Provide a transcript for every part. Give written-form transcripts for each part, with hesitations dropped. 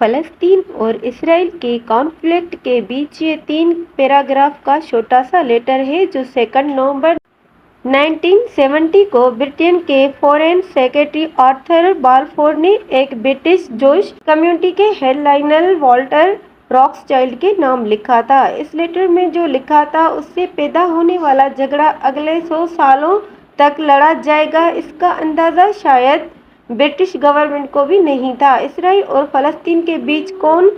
فلسطین اور اسرائیل کے کانفلکٹ کے بیچ یہ 3 پیراگراف کا چھوٹا سا لیٹر ہے جو 2 نومبر 1970 کو برٹن کے فورن سیکرٹری آرتھر بالفور نے ایک برٹش جوش کمیونٹی کے ہیڈ لائنر والٹر راکسچائلڈ کے نام لکھا تھا۔ اس لیٹر میں جو لکھا تھا اس سے پیدا ہونے والا جھگڑا اگلے 100 سالوں تک لڑا جائے گا، اس کا اندازہ شاید برٹش گورنمنٹ کو بھی نہیں تھا۔ اسرائیل اور فلسطین کے بیچ کون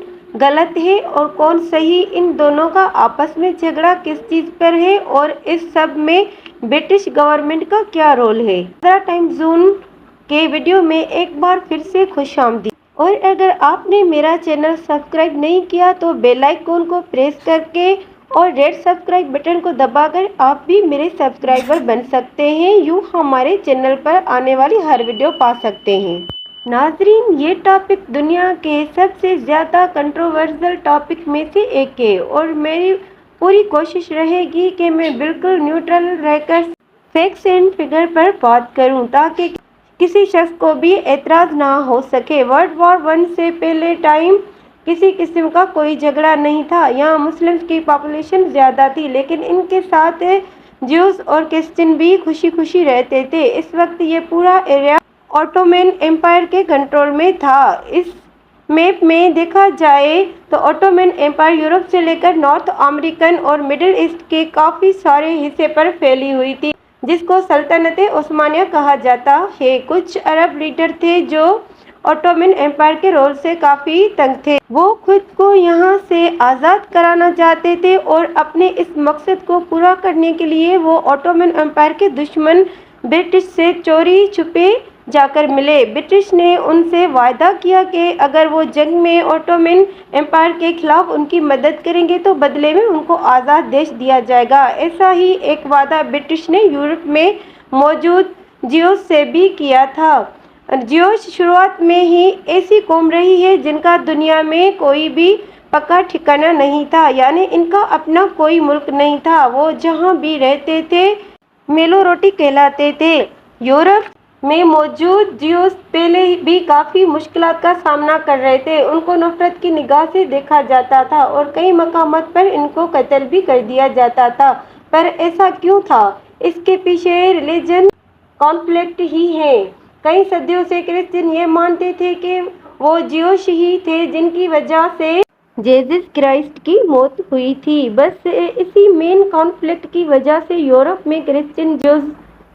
غلط ہے اور کون صحیح، ان دونوں کا آپس میں جھگڑا کس چیز پر ہے اور اس سب میں برٹش گورنمنٹ کا کیا رول ہے۔ نظرہ ٹائم زون کے ویڈیو میں ایک بار پھر سے خوش آمدید۔ اور اگر آپ نے میرا چینل سبسکرائب نہیں کیا تو بیل آئیکن کو پریس کر کے اور ریڈ سبسکرائب بٹن کو دبا کر آپ بھی میرے سبسکرائبر بن سکتے ہیں، یوں ہمارے چینل پر آنے والی ہر ویڈیو پا سکتے ہیں۔ ناظرین، یہ ٹاپک دنیا کے سب سے زیادہ کنٹروورسل ٹاپک میں سے ایک ہے اور میری پوری کوشش رہے گی کہ میں بالکل نیوٹرل رہ کر فیکٹس اینڈ فگر پر بات کروں تاکہ کسی شخص کو بھی اعتراض نہ ہو سکے۔ ورلڈ وار 1 سے پہلے ٹائم کسی قسم کا کوئی جھگڑا نہیں تھا۔ یہاں مسلمز کی پاپولیشن زیادہ تھی لیکن ان کے ساتھ جیوز اور کرسچن بھی خوشی خوشی رہتے تھے۔ اس وقت یہ پورا ایریا اوٹومن امپائر کے کنٹرول میں تھا۔ اس میپ میں دیکھا جائے تو اوٹومن امپائر یورپ سے لے کر نارتھ امریکن اور مڈل ایسٹ کے کافی سارے حصے پر پھیلی ہوئی تھی، جس کو سلطنت عثمانیہ کہا جاتا ہے۔ کچھ عرب لیڈر تھے جو اوٹومن امپائر کے رول سے کافی تنگ تھے۔ وہ خود کو یہاں سے آزاد کرانا چاہتے تھے اور اپنے اس مقصد کو پورا کرنے کے لیے وہ اوٹومن امپائر کے دشمن برٹش سے چوری چھپے جا کر ملے۔ برٹش نے ان سے وعدہ کیا کہ اگر وہ جنگ میں اوٹومن امپائر کے خلاف ان کی مدد کریں گے تو بدلے میں ان کو آزاد دیش دیا جائے گا۔ ایسا ہی ایک وعدہ برٹش نے یورپ میں موجود جیوز سے بھی کیا تھا۔ جیوز شروعات میں ہی ایسی قوم رہی ہے جن کا دنیا میں کوئی بھی پکا ٹھکانہ نہیں تھا، یعنی ان کا اپنا کوئی ملک نہیں تھا۔ وہ جہاں بھی رہتے تھے میلوروٹی کہلاتے تھے۔ یورپ میں موجود جیوز پہلے بھی کافی مشکلات کا سامنا کر رہے تھے۔ ان کو نفرت کی نگاہ سے دیکھا جاتا تھا اور کئی مقامات پر ان کو قتل بھی کر دیا جاتا تھا۔ پر ایسا کیوں تھا؟ اس کے پیچھے ریلیجن کانفلکٹ ہی ہے۔ کئی صدیوں سے کرسچن یہ مانتے تھے کہ وہ جیوش ہی تھے جن کی وجہ سے جیزس کرائسٹ کی موت ہوئی تھی۔ بس اسی مین کانفلکٹ کی وجہ سے یورپ میں کرسچن جیوز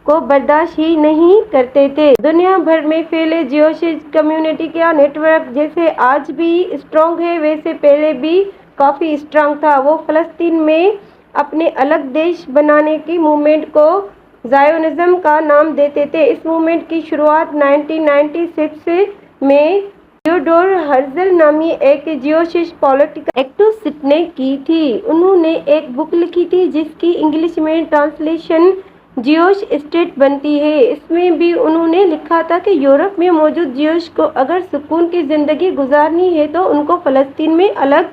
کو برداشت ہی نہیں کرتے تھے۔ دنیا بھر میں پھیلے جیوش کمیونٹی کا نیٹ ورک جیسے آج بھی اسٹرانگ ہے ویسے پہلے بھی کافی اسٹرانگ تھا۔ وہ فلسطین میں اپنے الگ دیش بنانے کی موومنٹ کو زائونزم کا نام دیتے تھے۔ اس موومنٹ کی شروعات 1996 میں تھیوڈور ہرزل نامی ایک جیوش پولیٹیکل ایکٹیوسٹ نے کی تھی۔ انہوں نے ایک بک لکھی تھی جس کی انگلش میں ٹرانسلیشن جیوش اسٹیٹ بنتی ہے۔ اس میں بھی انہوں نے لکھا تھا کہ یورپ میں موجود جیوش کو اگر سکون کی زندگی گزارنی ہے تو ان کو فلسطین میں الگ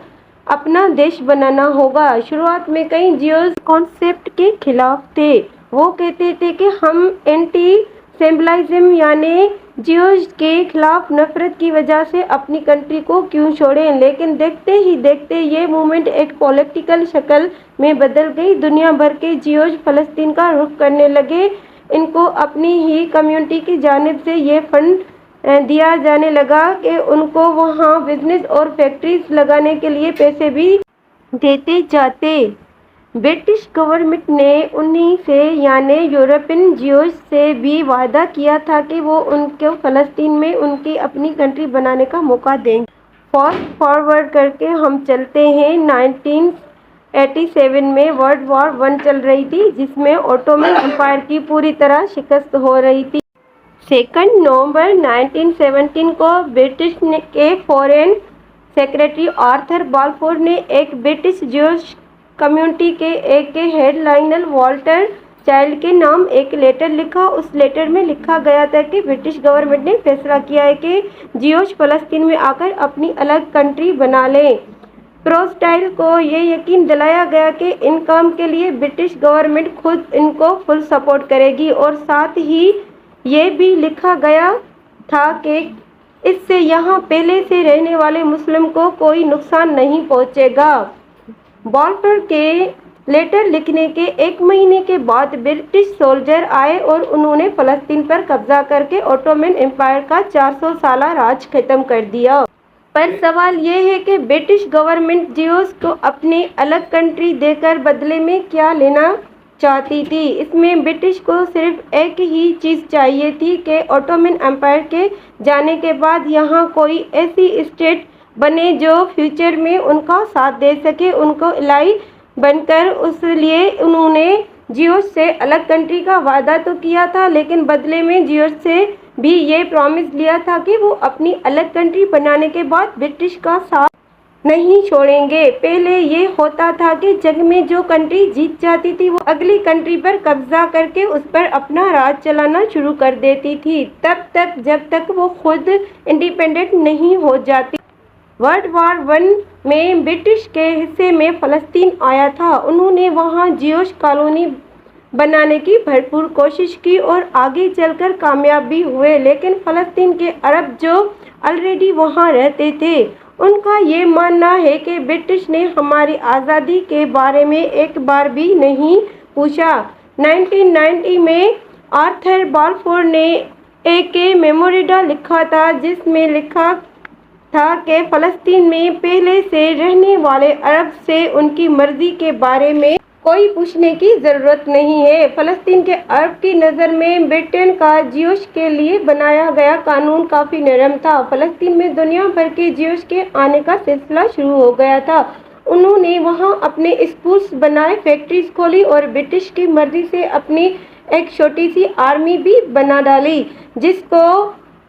اپنا دیش بنانا ہوگا۔ شروعات میں کئی جیوز کانسیپٹ کے خلاف تھے۔ وہ کہتے تھے کہ ہم اینٹی سیمبلائزم یعنی جیوز کے خلاف نفرت کی وجہ سے اپنی کنٹری کو کیوں چھوڑیں، لیکن دیکھتے ہی دیکھتے یہ موومنٹ ایک پولیٹیکل شکل میں بدل گئی۔ دنیا بھر کے جیوز فلسطین کا رخ کرنے لگے۔ ان کو اپنی ہی کمیونٹی کی جانب سے یہ فنڈ دیا جانے لگا کہ ان کو وہاں بزنس اور فیکٹریز لگانے کے لیے پیسے بھی دیتے جاتے۔ برٹش گورنمنٹ نے انہی سے یعنی یورپین جیوز سے بھی وعدہ کیا تھا کہ وہ ان کو فلسطین میں ان کی اپنی کنٹری بنانے کا موقع دیں گے۔ فاسٹ فارورڈ کر کے ہم چلتے ہیں 1987 میں ورلڈ وار 1 چل رہی تھی جس میں اوٹومن امپائر کی پوری طرح شکست ہو رہی تھی۔ 2 نومبر 1917 کو برٹش کے فورن سیکرٹری آرتھر بالفور نے ایک برٹش جیوش کمیونٹی کے ایک ہیڈ لائنر والٹر چائلڈ کے نام ایک لیٹر لکھا۔ اس لیٹر میں لکھا گیا تھا کہ برٹش گورنمنٹ نے فیصلہ کیا ہے کہ جیوش فلسطین میں آ کر اپنی الگ کنٹری بنا لیں۔ پروسٹائل کو یہ یقین دلایا گیا کہ ان کام کے لیے برٹش گورنمنٹ خود ان کو فل سپورٹ کرے گی اور ساتھ ہی یہ بھی لکھا گیا تھا کہ اس سے یہاں پہلے سے رہنے والے مسلم کو کوئی نقصان نہیں پہنچے گا۔ بالفور کے لیٹر لکھنے کے 1 مہینے کے بعد برٹش سولجر آئے اور انہوں نے فلسطین پر قبضہ کر کے اوٹومن امپائر کا 400 سالہ راج ختم کر دیا۔ پر سوال یہ ہے کہ برٹش گورنمنٹ جیوز کو اپنی الگ کنٹری دے کر بدلے میں کیا لینا چاہتی تھی؟ اس میں برٹش کو صرف ایک ہی چیز چاہیے تھی کہ اوٹومن امپائر کے جانے کے بعد یہاں کوئی ایسی اسٹیٹ بنے جو فیوچر میں ان کا ساتھ دے سکے، ان کو الہی بن کر۔ اس لیے انہوں نے جیوز سے الگ کنٹری کا وعدہ تو کیا تھا، لیکن بدلے میں جیوز سے بھی یہ پرامس لیا تھا کہ وہ اپنی الگ کنٹری بنانے کے بعد برٹش کا ساتھ نہیں چھوڑیں گے۔ پہلے یہ ہوتا تھا کہ جنگ میں جو کنٹری جیت جاتی تھی وہ اگلی کنٹری پر قبضہ کر کے اس پر اپنا راج چلانا شروع کر دیتی تھی، تب تک جب تک وہ خود انڈیپینڈنٹ نہیں ہو جاتی۔ ورلڈ وار 1 میں برٹش کے حصے میں فلسطین آیا تھا۔ انہوں نے وہاں جیوش کالونی بنانے کی بھرپور کوشش کی اور آگے چل کر کامیاب بھی ہوئے، لیکن فلسطین کے عرب جو آلریڈی وہاں رہتے تھے ان کا یہ ماننا ہے کہ برٹش نے ہماری آزادی کے بارے میں ایک بار بھی نہیں پوچھا۔ 1990 میں آرتھر بالفور نے ایک میمورنڈم لکھا تھا جس میں لکھا تھا کہ فلسطین میں پہلے سے رہنے والے عرب سے ان کی مرضی کے بارے میں کوئی پوچھنے کی ضرورت نہیں ہے۔ فلسطین کے عرب کی نظر میں برٹن کا جیوش کے لیے بنایا گیا قانون کافی نرم تھا۔ فلسطین میں دنیا بھر کے جیوش کے آنے کا سلسلہ شروع ہو گیا تھا۔ انہوں نے وہاں اپنے اسکولز بنائے، فیکٹریز کھولی اور برٹش کی مرضی سے اپنی ایک چھوٹی سی آرمی بھی بنا ڈالی جس کو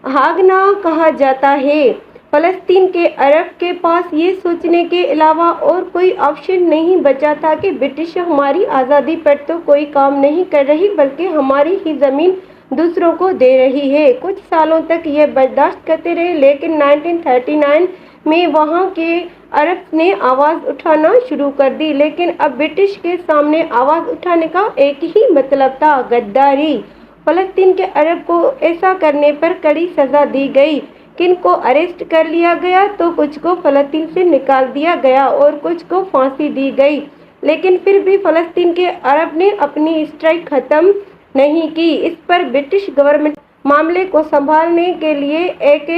ہاگنا کہا جاتا ہے۔ فلسطین کے عرب کے پاس یہ سوچنے کے علاوہ اور کوئی آپشن نہیں بچا تھا کہ برٹش ہماری آزادی پر تو کوئی کام نہیں کر رہی بلکہ ہماری ہی زمین دوسروں کو دے رہی ہے۔ کچھ سالوں تک یہ برداشت کرتے رہے، لیکن 1939 میں وہاں کے عرب نے آواز اٹھانا شروع کر دی، لیکن اب برٹش کے سامنے آواز اٹھانے کا ایک ہی مطلب تھا: غداری۔ فلسطین کے عرب کو ایسا کرنے پر کڑی سزا دی گئی، کن کو اریسٹ کر لیا گیا تو کچھ کو فلسطین سے نکال دیا گیا اور کچھ کو پھانسی دی گئی، لیکن پھر بھی فلسطین کے عرب نے اپنی اسٹرائک ختم نہیں کی۔ اس پر برٹش گورنمنٹ معاملے کو سنبھالنے کے لیے ایک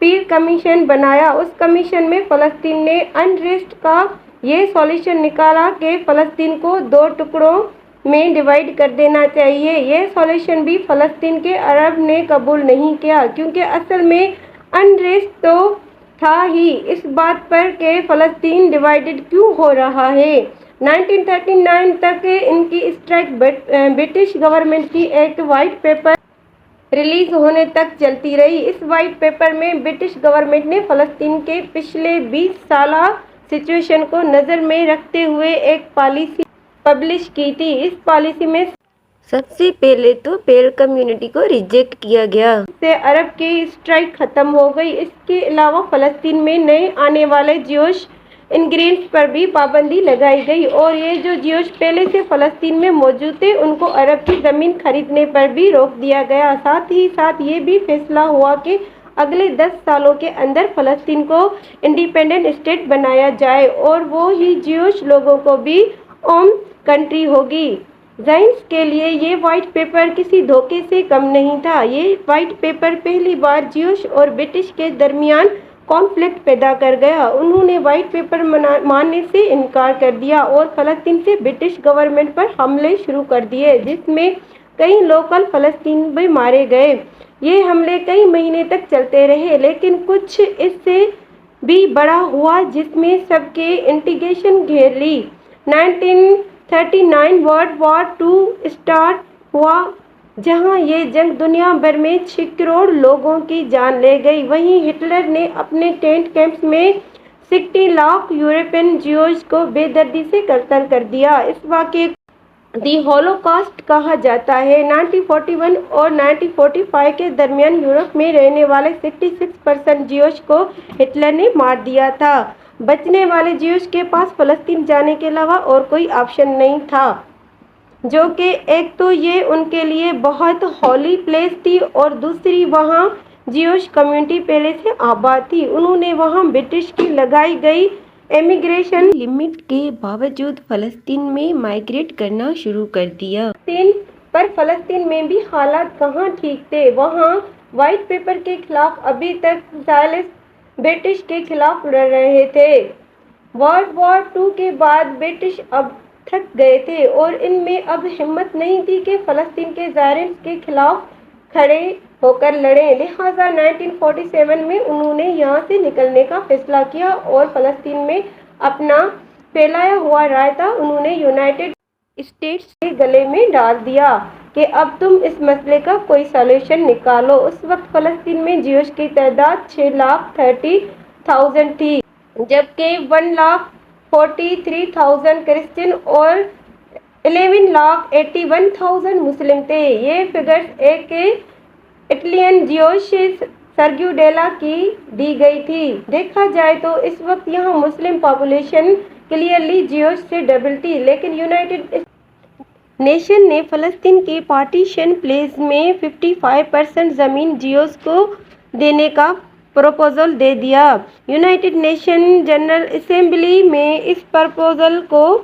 پیر کمیشن بنایا۔ اس کمیشن میں فلسطین نے انریسٹ کا یہ سولوشن نکالا کہ فلسطین کو 2 ٹکڑوں میں ڈیوائیڈ کر دینا چاہیے۔ یہ سولوشن بھی فلسطین کے عرب نے قبول نہیں کیا، کیونکہ اصل میں انریسٹ تو تھا ہی اس بات پر کہ فلسطین ڈیوائیڈڈ کیوں ہو رہا ہے۔ 1939 تک ان کی اسٹرائک برٹش گورنمنٹ کی ایک وائٹ پیپر ریلیز ہونے تک چلتی رہی۔ اس وائٹ پیپر میں برٹش گورنمنٹ نے فلسطین کے پچھلے 20 سالہ سچویشن کو نظر میں رکھتے ہوئے ایک پالیسی پبلش کی تھی۔ اس پالیسی میں سب سے پہلے تو پیل کمیونٹی کو ریجیکٹ کیا گیا، اس سے عرب کی اسٹرائک ختم ہو گئی۔ اس کے علاوہ فلسطین میں نئے آنے والے جیوش امیگرینٹس پر بھی پابندی لگائی گئی اور یہ جو جیوش پہلے سے فلسطین میں موجود تھے ان کو عرب کی زمین خریدنے پر بھی روک دیا گیا۔ ساتھ ہی ساتھ یہ بھی فیصلہ ہوا کہ اگلے 10 سالوں کے اندر فلسطین کو انڈیپینڈنٹ اسٹیٹ بنایا جائے اور وہی جیوش لوگوں کو بھی اوم کنٹری ہوگی۔ زائنس کے لیے یہ وائٹ پیپر کسی دھوکے سے کم نہیں تھا۔ یہ وائٹ پیپر پہلی بار جیوش اور برٹش کے درمیان کانفلکٹ پیدا کر گیا۔ انہوں نے وائٹ پیپر ماننے سے انکار کر دیا اور فلسطین سے برٹش گورنمنٹ پر حملے شروع کر دیے، جس میں کئی لوکل فلسطینی بھی مارے گئے۔ یہ حملے کئی مہینے تک چلتے رہے، لیکن کچھ اس سے بھی بڑا ہوا جس میں سب کے انٹیگریشن گھیر لی۔ 1939 ورلڈ وار 2 اسٹارٹ ہوا، جہاں یہ جنگ دنیا بھر میں 6 کروڑ لوگوں کی جان لے گئی۔ وہیں ہٹلر نے اپنے ٹینٹ کیمپس میں 60 لاکھ یورپین جیوز کو بے دردی سے قتل کر دیا۔ اس واقعے کو دی ہولوکاسٹ کہا جاتا ہے۔ 1941 اور 1945 کے درمیان یورپ میں رہنے والے 66% جیوز کو ہٹلر نے مار دیا تھا۔ بچنے والے جیوز کے پاس فلسطین جانے کے علاوہ اور کوئی آپشن نہیں تھا، جو کہ ایک تو یہ ان کے لیے بہت ہولی پلیس تھی اور دوسری وہاں جیوش کمیونٹی پہلے سے آباد تھی۔ انہوں نے وہاں برٹش کی لگائی گئی امیگریشن لمٹ کے باوجود فلسطین میں مائیگریٹ کرنا شروع کر دیا۔ پر فلسطین میں بھی حالات کہاں ٹھیک تھے۔ وہاں وائٹ پیپر کے خلاف ابھی تک زائلسٹ برٹش کے خلاف لڑ رہے تھے۔ ورلڈ وار II کے بعد برٹش اب تھک گئے تھے اور ان میں اب ہمت نہیں تھی کہ فلسطین کے زائرین کے خلاف کھڑے ہو کر لڑیں، لہٰذا 1947 میں انہوں نے یہاں سے نکلنے کا فیصلہ کیا اور فلسطین میں اپنا پھیلایا ہوا رائتہ انہوں نے یونائیٹڈ اسٹیٹس کے گلے میں ڈال دیا کہ اب تم اس مسئلے کا کوئی سولوشن نکالو۔ اس وقت فلسطین میں جیوش کی تعداد 6,30,000 تھی، جبکہ 1,43,000 کرسچن اور 11,81,000 مسلم تھے۔ یہ فگرز ایک اٹلین جیوش سرگیو ڈیلا کی دی گئی تھی۔ دیکھا جائے تو اس وقت یہاں مسلم پاپولیشن کلیئرلی جیوش سے ڈبل تھی، لیکن یونائیٹڈ نیشن نے فلسطین کے پارٹیشن پلانز میں 55% زمین جیوز کو دینے کا پروپوزل دے دیا۔ یونائیٹڈ نیشن جنرل اسمبلی میں اس پروپوزل کو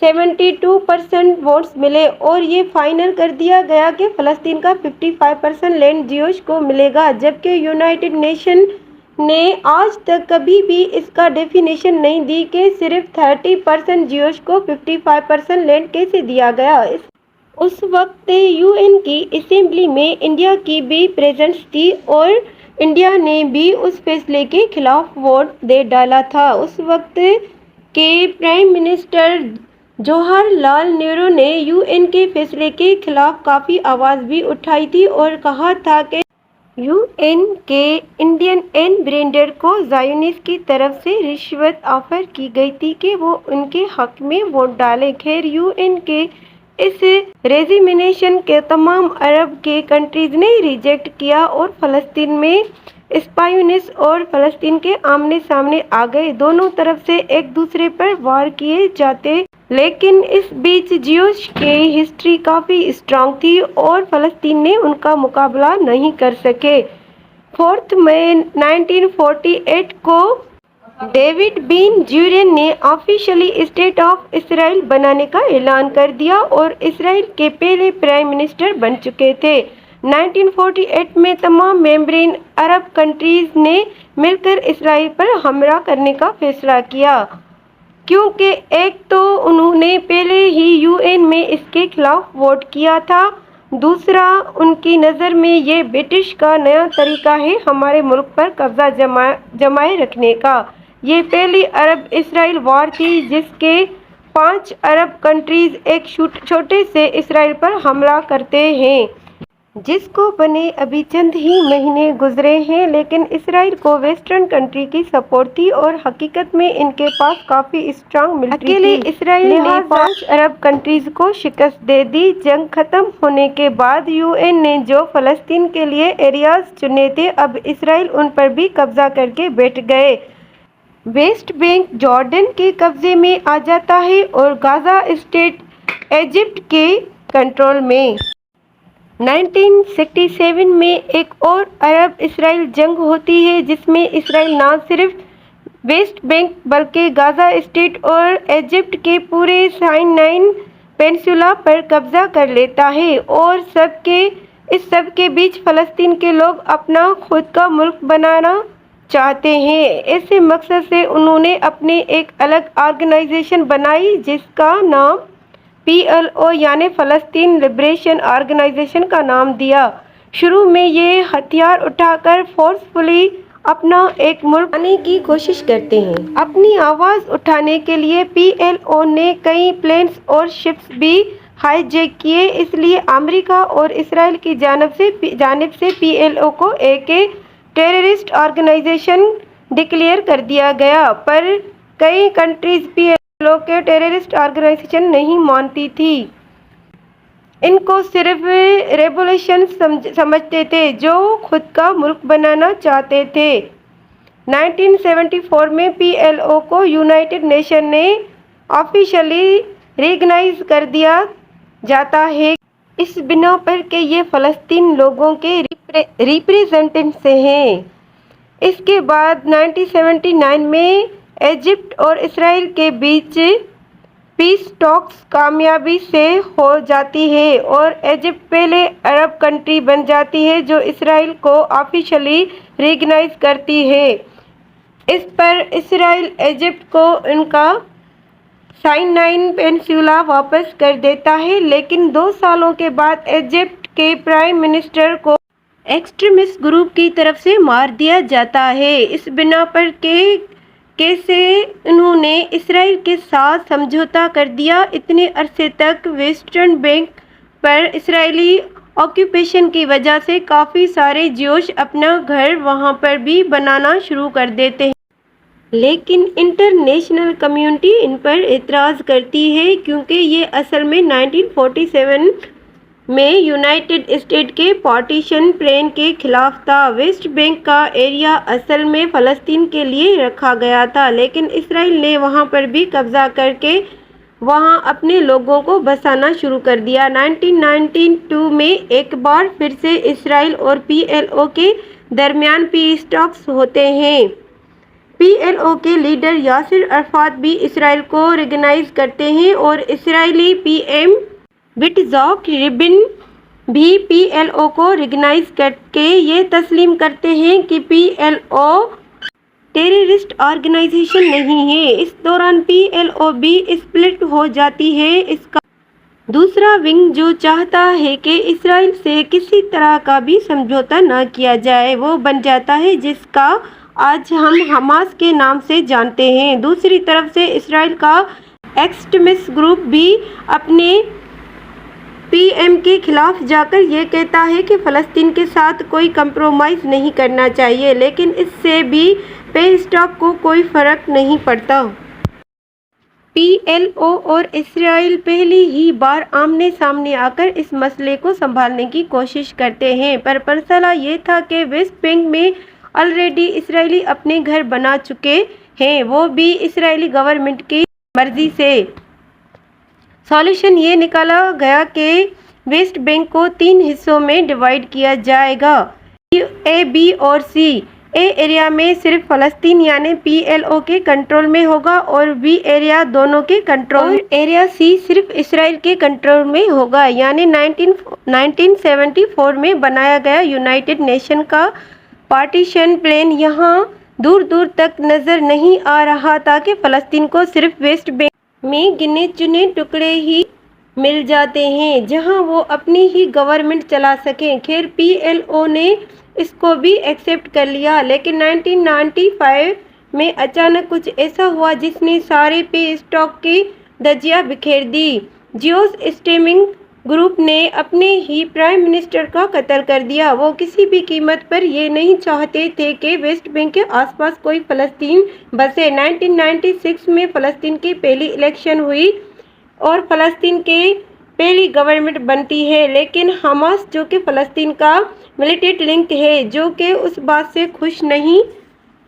72% ووٹس ملے اور یہ فائنل کر دیا گیا کہ فلسطین کا 55% لینڈ جیوش کو ملے گا، جبکہ یونائیٹڈ نیشن نے آج تک کبھی بھی اس کا ڈیفینیشن نہیں دی کہ صرف 30% جیوش کو 55% لینڈ کیسے دیا گیا۔ اس وقت UN کی اسمبلی میں انڈیا کی بھی پریزنس تھی اور انڈیا نے بھی اس فیصلے کے خلاف ووٹ دے ڈالا تھا۔ اس وقت کے پرائم منسٹر جواہر لال نہرو نے UN کے فیصلے کے خلاف کافی آواز بھی اٹھائی تھی اور کہا تھا کہ UN کے انڈین ایمبیسڈر کو زائونسٹ کی طرف سے رشوت آفر کی گئی تھی کہ وہ ان کے حق میں ووٹ ڈالیں۔ خیر، UN کے اس ریزولوشن کے تمام عرب کے کنٹریز نے ریجیکٹ کیا اور فلسطین میں اسپائنس اور فلسطین کے آمنے سامنے آ گئے۔ دونوں طرف سے ایک دوسرے پر وار کیے جاتے، لیکن اس بیچ جیوش کی ہسٹری کافی اسٹرانگ تھی اور فلسطین نے ان کا مقابلہ نہیں کر سکے۔ 4 مئی 1948 کو ڈیوڈ بن گورین نے آفیشلی اسٹیٹ آف اسرائیل بنانے کا اعلان کر دیا اور اسرائیل کے پہلے پرائم منسٹر بن چکے تھے۔ 1948 میں تمام ممبرین عرب کنٹریز نے مل کر اسرائیل پر حملہ کرنے کا فیصلہ کیا، کیونکہ ایک تو انہوں نے پہلے ہی UN میں اس کے خلاف ووٹ کیا تھا، دوسرا ان کی نظر میں یہ برٹش کا نیا طریقہ ہے ہمارے ملک پر قبضہ جمائے رکھنے کا۔ یہ پہلی عرب اسرائیل وار تھی جس کے 5 عرب کنٹریز ایک چھوٹے سے اسرائیل پر حملہ کرتے ہیں، جس کو بنے ابھی چند ہی مہینے گزرے ہیں، لیکن اسرائیل کو ویسٹرن کنٹری کی سپورٹ تھی اور حقیقت میں ان کے پاس کافی اسٹرانگ ملٹری تھی۔ اکیلے اسرائیل نے 5 عرب کنٹریز کو شکست دے دی۔ جنگ ختم ہونے کے بعد UN نے جو فلسطین کے لیے ایریاز چنے تھے، اب اسرائیل ان پر بھی قبضہ کر کے بیٹھ گئے۔ ویسٹ بینک جارڈن کے قبضے میں آ جاتا ہے اور غزہ اسٹریٹ ایجپٹ کے کنٹرول میں۔ 1967 میں ایک اور عرب اسرائیل جنگ ہوتی ہے جس میں اسرائیل نہ صرف ویسٹ بینک بلکہ غزہ اسٹریٹ اور ایجپٹ کے پورے سائنائی پینسولا پر قبضہ کر لیتا ہے، اور اس سب کے بیچ فلسطین کے لوگ اپنا خود کا ملک بنانا چاہتے ہیں۔ ایسے مقصد سے انہوں نے اپنی ایک الگ آرگنائزیشن بنائی جس کا نام PLO یعنی فلسطین لبریشن آرگنائزیشن کا نام دیا۔ شروع میں یہ ہتھیار اٹھا کر فورسفلی اپنا ایک ملک بنانے کی کوشش کرتے ہیں۔ اپنی آواز اٹھانے کے لیے PLO نے کئی پلینز اور شپس بھی ہائی جیک کیے، اس لیے امریکہ اور اسرائیل کی جانب سے PLO کو ایک ٹیررسٹ آرگنائزیشن ڈکلیئر کر دیا گیا، پر کئی کنٹریز PLO کے ٹیررسٹ آرگنائزیشن نہیں مانتی تھی، ان کو صرف ریبیلیشن سمجھتے تھے جو خود کا ملک بنانا چاہتے تھے۔ 1974 میں PLO کو یونائیٹڈ نیشن نے آفیشلی ریکگنائز کر دیا جاتا ہے، اس بنا پر کہ یہ فلسطین لوگوں کے ریپریزنٹنٹ سے ہیں۔ اس کے بعد 1979 میں ایجپٹ اور اسرائیل کے بیچ پیس ٹاکس کامیابی سے ہو جاتی ہے اور ایجپٹ پہلے عرب کنٹری بن جاتی ہے جو اسرائیل کو آفیشلی ریکگنائز کرتی ہے۔ اس پر اسرائیل ایجپٹ کو ان کا سائنائی پینسولا واپس کر دیتا ہے، لیکن 2 سالوں کے بعد ایجپٹ کے پرائم منسٹر کو ایکسٹریمسٹ گروپ کی طرف سے مار دیا جاتا ہے، اس بنا پر کہ کیسے انہوں نے اسرائیل کے ساتھ سمجھوتا کر دیا۔ اتنے عرصے تک ویسٹ بینک پر اسرائیلی آکوپیشن کی وجہ سے کافی سارے جیوش اپنا گھر وہاں پر بھی بنانا شروع کر دیتے ہیں۔ لیکن انٹرنیشنل کمیونٹی ان پر اعتراض کرتی ہے کیونکہ یہ اصل میں 1947 میں یونائٹڈ اسٹیٹ کے پارٹیشن پلان کے خلاف تھا۔ ویسٹ بینک کا ایریا اصل میں فلسطین کے لیے رکھا گیا تھا، لیکن اسرائیل نے وہاں پر بھی قبضہ کر کے وہاں اپنے لوگوں کو بسانا شروع کر دیا۔ 1992 میں ایک بار پھر سے اسرائیل اور پی ایل او کے درمیان پیس ٹاکس ہوتے ہیں۔ پی ایل او کے لیڈر یاسر عرفات بھی اسرائیل کو ریکگنائز کرتے ہیں اور اسرائیلی پی ایم یtzhak رابین بھی پی ایل او کو ریکگنائز کر کے یہ تسلیم کرتے ہیں کہ P L O terrorist organisation نہیں ہے۔ اس دوران پی ایل او بھی اسپلٹ ہو جاتی ہے۔ اس کا دوسرا ونگ جو چاہتا ہے کہ اسرائیل سے کسی طرح کا بھی سمجھوتا نہ کیا جائے وہ بن جاتا ہے، جس کا آج ہم حماس کے نام سے جانتے ہیں۔ دوسری طرف سے اسرائیل کا ایکسٹریمسٹ گروپ بھی اپنے پی ایم کے خلاف جا کر یہ کہتا ہے کہ فلسطین کے ساتھ کوئی کمپرومائز نہیں کرنا چاہیے، لیکن اس سے بھی پیس ٹاک کو کوئی فرق نہیں پڑتا۔ پی ایل او اور اسرائیل پہلی ہی بار آمنے سامنے آ کر اس مسئلے کو سنبھالنے کی کوشش کرتے ہیں، پر مسئلہ یہ تھا کہ ویسٹ بینک میں آلریڈی اسرائیلی اپنے گھر بنا چکے ہیں، وہ بھی اسرائیلی گورنمنٹ کی مرضی سے۔ سولوشن یہ نکالا گیا کہ ویسٹ بینک کو 3 حصوں میں ڈیوائیڈ کیا جائے گا، اے، بی اور سی۔ اے ایریا میں صرف فلسطین یعنی پی ایل او کے کنٹرول میں ہوگا اور بی ایریا دونوں کے کنٹرول میں، اور ایریا سی صرف اسرائیل کے کنٹرول میں ہوگا۔ یعنی 1974 میں بنایا گیا یونائٹڈ نیشن کا پارٹیشن پلان یہاں دور دور تک نظر نہیں آ رہا تھا کہ فلسطین کو صرف ویسٹ بینک میں گنے چنے ٹکڑے ہی مل جاتے ہیں جہاں وہ اپنی ہی گورنمنٹ چلا سکیں۔ خیر پی ایل او نے اس کو بھی ایکسپٹ کر لیا، لیکن 1995 میں اچانک کچھ ایسا ہوا جس نے سارے پیس ٹاک کی دھجیاں بکھیر دی۔ زیوس اسلامک گروپ نے اپنے ہی پرائم منسٹر کا قتل کر دیا۔ وہ کسی بھی قیمت پر یہ نہیں چاہتے تھے کہ ویسٹ بینک کے آس پاس کوئی فلسطین بسے۔ 1996 میں فلسطین کی پہلی الیکشن ہوئی اور فلسطین کی پہلی گورنمنٹ بنتی ہے، لیکن حماس جو کہ فلسطین کا ملیٹنٹ لنک ہے، جو کہ اس بات سے خوش نہیں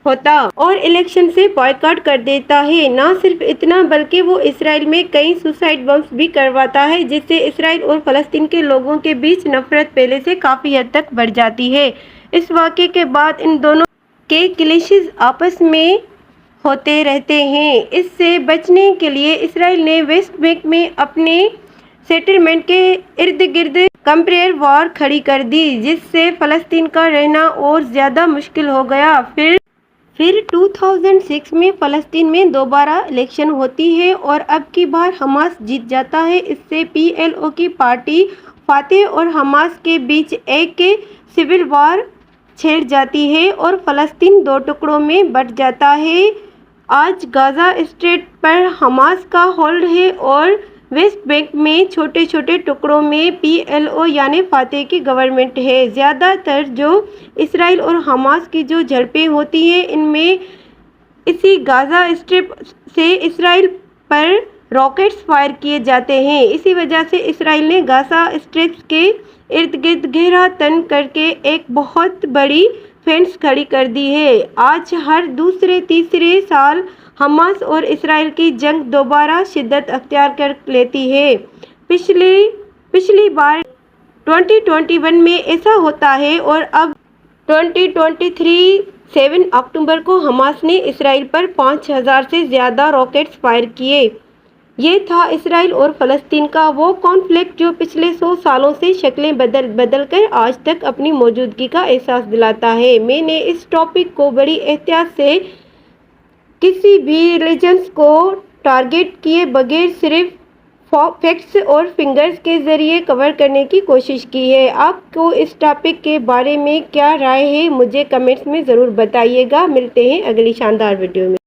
ہوتا اور الیکشن سے بائیکاٹ کر دیتا ہے۔ نہ صرف اتنا بلکہ وہ اسرائیل میں کئی سوسائڈ بمز بھی کرواتا ہے، جس سے اسرائیل اور فلسطین کے لوگوں کے بیچ نفرت پہلے سے کافی حد تک بڑھ جاتی ہے۔ اس واقعے کے بعد ان دونوں کے کلیشز آپس میں ہوتے رہتے ہیں۔ اس سے بچنے کے لیے اسرائیل نے ویسٹ بینک میں اپنے سیٹلمنٹ کے ارد گرد کمپریئر وار کھڑی کر دی، جس سے فلسطین کا رہنا اور زیادہ مشکل ہو گیا۔ پھر 2006 میں فلسطین میں دوبارہ الیکشن ہوتی ہے اور اب کی بار حماس جیت جاتا ہے۔ اس سے پی ایل او کی پارٹی فاتح اور حماس کے بیچ ایک سول وار چھڑ جاتی ہے اور فلسطین 2 ٹکڑوں میں بٹ جاتا ہے۔ آج غزہ اسٹرپ پر حماس کا ہولڈ ہے اور ویسٹ بینک میں چھوٹے چھوٹے ٹکڑوں میں پی ایل او یعنی فاتح کی گورنمنٹ ہے۔ زیادہ تر جو اسرائیل اور حماس کی جو جھڑپیں ہوتی ہیں ان میں اسی غزہ اسٹرپ سے اسرائیل پر راکٹس فائر کیے جاتے ہیں۔ اسی وجہ سے اسرائیل نے غزہ اسٹرپ کے ارد گرد گھیرا تن کر کے ایک بہت بڑی فینس کھڑی کر دی ہے۔ آج ہر دوسرے تیسرے سال حماس اور اسرائیل کی جنگ دوبارہ شدت اختیار کر لیتی ہے۔ پچھلی بار 2021 میں ایسا ہوتا ہے اور اب 2023 7 اکتوبر کو حماس نے اسرائیل پر 5000 سے زیادہ راکٹس فائر کیے۔ یہ تھا اسرائیل اور فلسطین کا وہ کانفلکٹ جو پچھلے 100 سالوں سے شکلیں بدل کر آج تک اپنی موجودگی کا احساس دلاتا ہے۔ میں نے اس ٹاپک کو بڑی احتیاط سے کسی بھی ریلیجنز کو ٹارگٹ کیے بغیر صرف فیکٹس اور فگرز کے ذریعے کور کرنے کی کوشش کی ہے۔ آپ کو اس ٹاپک کے بارے میں کیا رائے ہے مجھے کمنٹس میں ضرور بتائیے گا۔ ملتے ہیں اگلی شاندار ویڈیو میں۔